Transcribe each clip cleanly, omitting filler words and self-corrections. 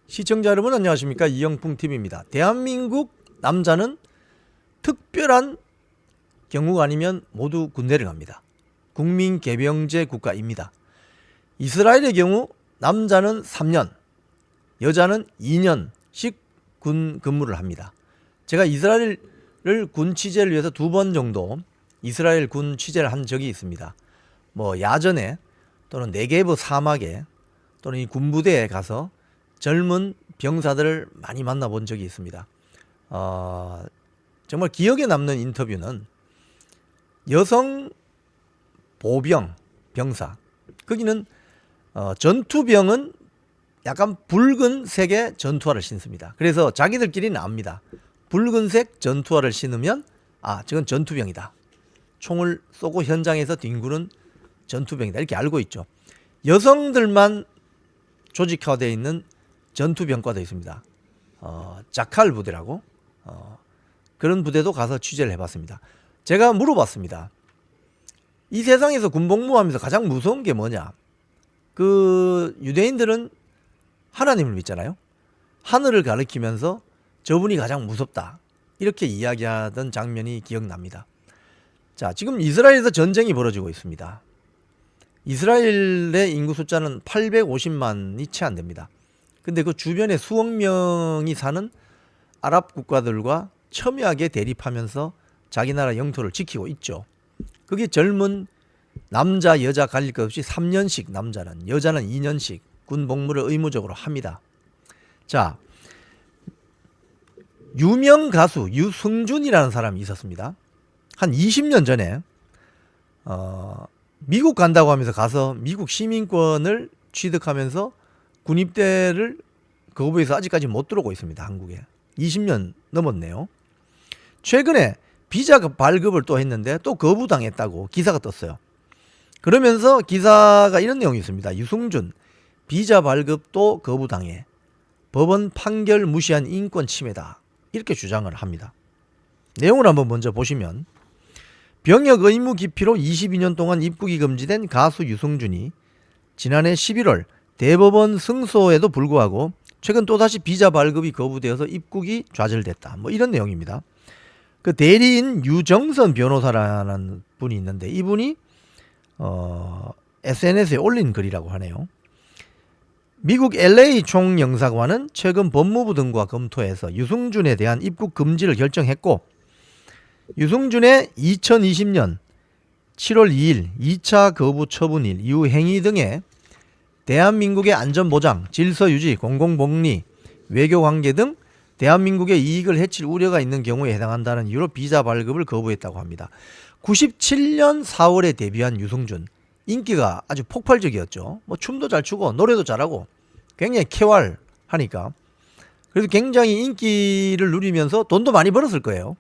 시청자 여러분 안녕하십니까. 이영풍TV입니다. 대한민국 남자는 특별한 경우가 아니면 모두 군대를 갑니다. 국민개병제 국가입니다. 이스라엘의 경우 남자는 3년, 여자는 2년씩 군 근무를 합니다. 제가 이스라엘을 군 취재를 위해서 2번 정도 이스라엘 군 취재를 한 적이 있습니다. 뭐 야전에 또는 네게브 사막에 또는 이 군부대에 가서 젊은 병사들을 많이 만나본 적이 있습니다. 정말 기억에 남는 인터뷰는 여성 보병 병사. 거기는 전투병은 약간 붉은색의 전투화를 신습니다. 그래서 자기들끼리는 압니다. 붉은색 전투화를 신으면 저건 전투병이다. 총을 쏘고 현장에서 뒹구는 전투병이다. 이렇게 알고 있죠. 여성들만 조직화되어 있는 전투병과도 있습니다. 자칼 부대라고 그런 부대도 가서 취재를 해봤습니다. 제가 물어봤습니다. 이 세상에서 군복무하면서 가장 무서운 게 뭐냐? 그 유대인들은 하나님을 믿잖아요. 하늘을 가리키면서 저분이 가장 무섭다. 이렇게 이야기하던 장면이 기억납니다. 자, 지금 이스라엘에서 전쟁이 벌어지고 있습니다. 이스라엘의 인구 숫자는 850만이 채 안 됩니다. 근데 그 주변에 수억 명이 사는 아랍 국가들과 첨예하게 대립하면서 자기 나라 영토를 지키고 있죠. 그게 젊은 남자 여자 가릴 것 없이 3년씩 남자는, 여자는 2년씩 군 복무를 의무적으로 합니다. 자, 유명 가수 유승준이라는 사람이 있었습니다. 한 20년 전에 미국 간다고 하면서 가서 미국 시민권을 취득하면서 군입대를 거부해서 아직까지 못 들어오고 있습니다. 한국에 20년 넘었네요. 최근에 비자 발급을 또 했는데 또 거부당했다고 기사가 떴어요. 그러면서 기사가 이런 내용이 있습니다. 유승준 비자 발급도 거부당해 법원 판결 무시한 인권 침해다. 이렇게 주장을 합니다. 내용을 한번 먼저 보시면, 병역 의무 기피로 22년 동안 입국이 금지된 가수 유승준이 지난해 11월 대법원 승소에도 불구하고 최근 또다시 비자 발급이 거부되어서 입국이 좌절됐다. 뭐 이런 내용입니다. 그 대리인 유정선 변호사라는 분이 있는데 이분이 SNS에 올린 글이라고 하네요. 미국 LA 총영사관은 최근 법무부 등과 검토해서 유승준에 대한 입국 금지를 결정했고, 유승준의 2020년 7월 2일 2차 거부 처분일 이후 행위 등에 대한민국의 안전보장, 질서유지, 공공복리, 외교관계 등 대한민국의 이익을 해칠 우려가 있는 경우에 해당한다는 이유로 비자 발급을 거부했다고 합니다. 97년 4월에 데뷔한 유승준, 인기가 아주 폭발적이었죠. 뭐 춤도 잘 추고 노래도 잘하고 굉장히 쾌활하니까. 그래서 굉장히 인기를 누리면서 돈도 많이 벌었을 거예요.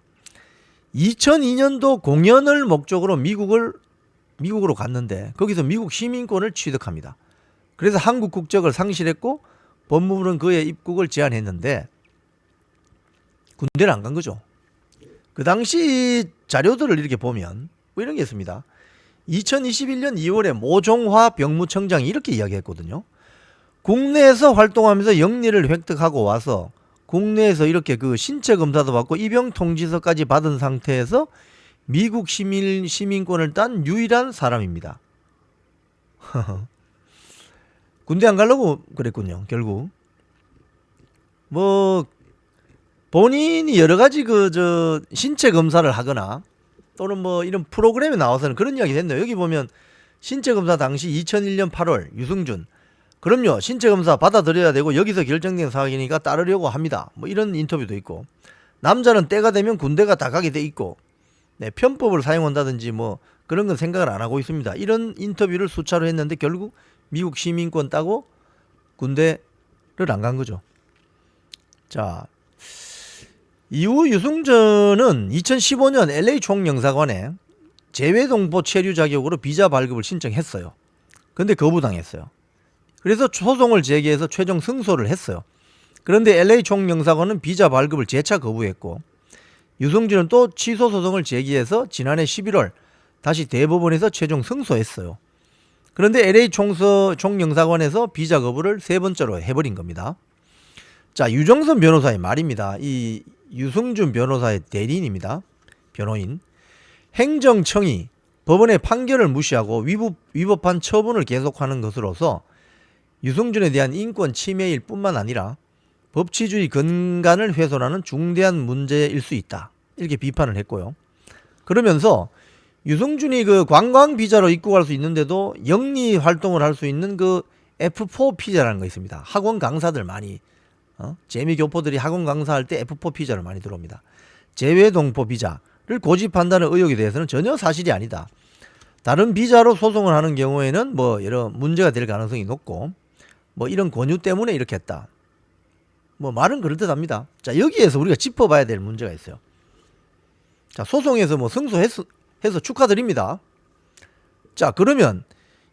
2002년도 공연을 목적으로 미국으로 갔는데 거기서 미국 시민권을 취득합니다. 그래서 한국 국적을 상실했고 법무부는 그의 입국을 제한했는데 군대를 안 간 거죠. 그 당시 자료들을 이렇게 보면 뭐 이런 게 있습니다. 2021년 2월에 모종화 병무청장이 이렇게 이야기했거든요. 국내에서 활동하면서 영리를 획득하고 와서 국내에서 이렇게 그 신체 검사도 받고 입영 통지서까지 받은 상태에서 미국 시민권을 딴 유일한 사람입니다. 군대 안 가려고 그랬군요. 결국 뭐 본인이 여러 가지 신체 검사를 하거나 또는 뭐 이런 프로그램에 나와서는 그런 이야기 했네요. 여기 보면 신체 검사 당시 2001년 8월 유승준, 그럼요, 신체 검사 받아들여야 되고 여기서 결정된 사항이니까 따르려고 합니다. 뭐 이런 인터뷰도 있고, 남자는 때가 되면 군대가 다 가게 돼 있고, 편법을 사용한다든지 뭐 그런 건 생각을 안 하고 있습니다. 이런 인터뷰를 수차로 했는데 결국 미국 시민권 따고 군대를 안 간 거죠. 자, 이후 유승준은 2015년 LA 총영사관에 재외동포 체류 자격으로 비자 발급을 신청했어요. 근데 거부당했어요. 그래서 소송을 제기해서 최종 승소를 했어요. 그런데 LA 총영사관은 비자 발급을 재차 거부했고, 유승준은 또 취소 소송을 제기해서 지난해 11월 다시 대법원에서 최종 승소했어요. 그런데 LA 총영사관에서 비자 거부를 세 번째로 해버린 겁니다. 자, 유정선 변호사의 말입니다. 이 유승준 변호사의 대리인입니다. 변호인. 행정청이 법원의 판결을 무시하고 위법한 처분을 계속하는 것으로서 유승준에 대한 인권 침해일 뿐만 아니라 법치주의 근간을 훼손하는 중대한 문제일 수 있다. 이렇게 비판을 했고요. 그러면서 유승준이 그 관광 비자로 입국할 수 있는데도 영리 활동을 할 수 있는 그 F4 피자라는 거 있습니다. 학원 강사들 많이 재미 교포들이 학원 강사할 때 F4 피자를 많이 들어옵니다. 재외동포 비자를 고집한다는 의혹에 대해서는 전혀 사실이 아니다. 다른 비자로 소송을 하는 경우에는 뭐 여러 문제가 될 가능성이 높고 뭐 이런 권유 때문에 이렇게 했다. 뭐 말은 그럴듯합니다. 자, 여기에서 우리가 짚어봐야 될 문제가 있어요. 자, 소송에서 뭐 승소해서 축하드립니다. 자, 그러면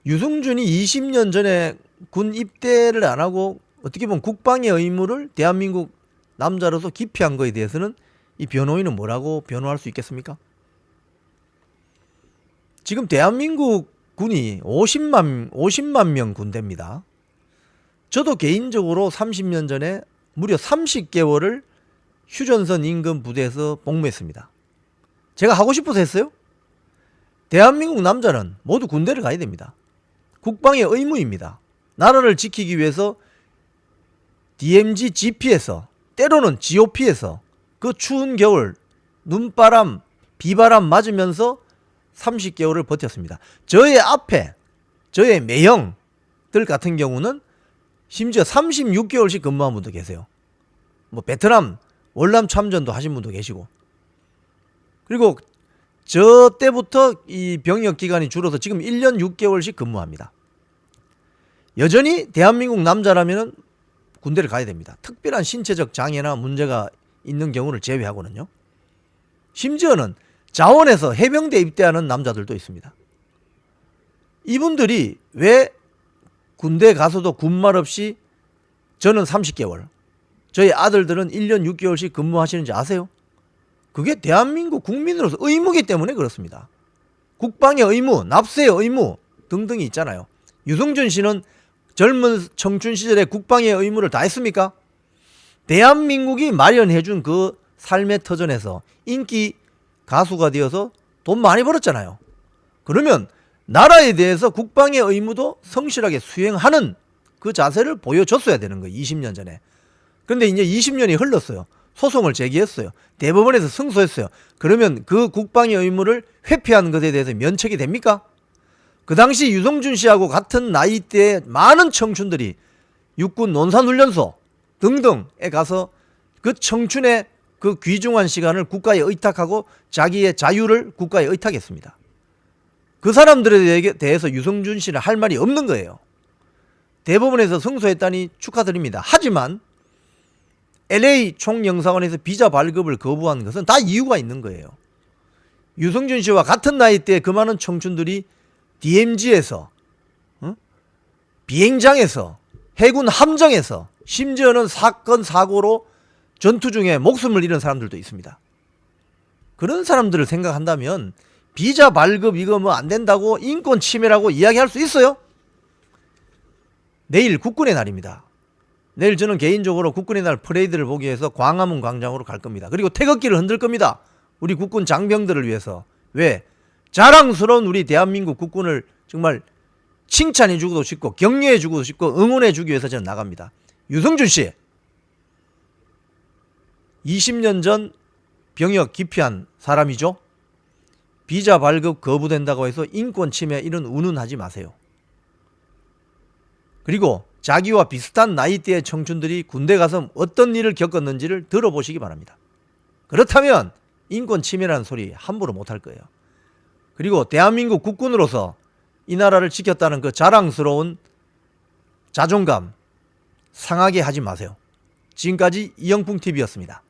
유승준이 20년 전에 군 입대를 안 하고 어떻게 보면 국방의 의무를 대한민국 남자로서 기피한 거에 대해서는 이 변호인은 뭐라고 변호할 수 있겠습니까? 지금 대한민국 군이 50만 명 군대입니다. 저도 개인적으로 30년 전에 무려 30개월을 휴전선 인근 부대에서 복무했습니다. 제가 하고 싶어서 했어요? 대한민국 남자는 모두 군대를 가야 됩니다. 국방의 의무입니다. 나라를 지키기 위해서 DMZ GP에서 때로는 GOP에서 그 추운 겨울 눈바람 비바람 맞으면서 30개월을 버텼습니다. 저의 앞에 저의 매형들 같은 경우는 심지어 36개월씩 근무한 분도 계세요. 뭐 베트남 월남 참전도 하신 분도 계시고. 그리고 저 때부터 이 병역 기간이 줄어서 지금 1년 6개월씩 근무합니다. 여전히 대한민국 남자라면 군대를 가야 됩니다. 특별한 신체적 장애나 문제가 있는 경우를 제외하고는요. 심지어는 자원에서 해병대 입대하는 남자들도 있습니다. 이분들이 왜 군대 가서도 군말 없이 저는 30개월, 저희 아들들은 1년 6개월씩 근무하시는지 아세요? 그게 대한민국 국민으로서 의무이기 때문에 그렇습니다. 국방의 의무, 납세의 의무 등등이 있잖아요. 유승준 씨는 젊은 청춘 시절에 국방의 의무를 다 했습니까? 대한민국이 마련해준 그 삶의 터전에서 인기 가수가 되어서 돈 많이 벌었잖아요. 그러면 나라에 대해서 국방의 의무도 성실하게 수행하는 그 자세를 보여줬어야 되는 거예요. 20년 전에. 그런데 이제 20년이 흘렀어요. 소송을 제기했어요. 대법원에서 승소했어요. 그러면 그 국방의 의무를 회피하는 것에 대해서 면책이 됩니까? 그 당시 유승준 씨하고 같은 나이대의 많은 청춘들이 육군 논산훈련소 등등에 가서 그 청춘의 그 귀중한 시간을 국가에 의탁하고 자기의 자유를 국가에 의탁했습니다. 그 사람들에 대해서 유승준 씨는 할 말이 없는 거예요. 대법원에서 승소했다니 축하드립니다. 하지만 LA 총영사관에서 비자 발급을 거부한 것은 다 이유가 있는 거예요. 유승준 씨와 같은 나이대의 그 많은 청춘들이 DMZ에서 비행장에서 해군 함정에서 심지어는 사건 사고로 전투 중에 목숨을 잃은 사람들도 있습니다. 그런 사람들을 생각한다면 비자 발급 이거 뭐 안 된다고 인권 침해라고 이야기할 수 있어요? 내일 국군의 날입니다. 내일 저는 개인적으로 국군의 날 퍼레이드를 보기 위해서 광화문 광장으로 갈 겁니다. 그리고 태극기를 흔들 겁니다. 우리 국군 장병들을 위해서. 왜? 자랑스러운 우리 대한민국 국군을 정말 칭찬해주고도 싶고 격려해주고도 싶고 응원해주기 위해서 저는 나갑니다. 유승준 씨 20년 전 병역 기피한 사람이죠. 비자 발급 거부된다고 해서 인권 침해 이런 운운하지 마세요. 그리고 자기와 비슷한 나이대의 청춘들이 군대 가서 어떤 일을 겪었는지를 들어보시기 바랍니다. 그렇다면 인권 침해라는 소리 함부로 못할 거예요. 그리고 대한민국 국군으로서 이 나라를 지켰다는 그 자랑스러운 자존감 상하게 하지 마세요. 지금까지 이영풍TV였습니다.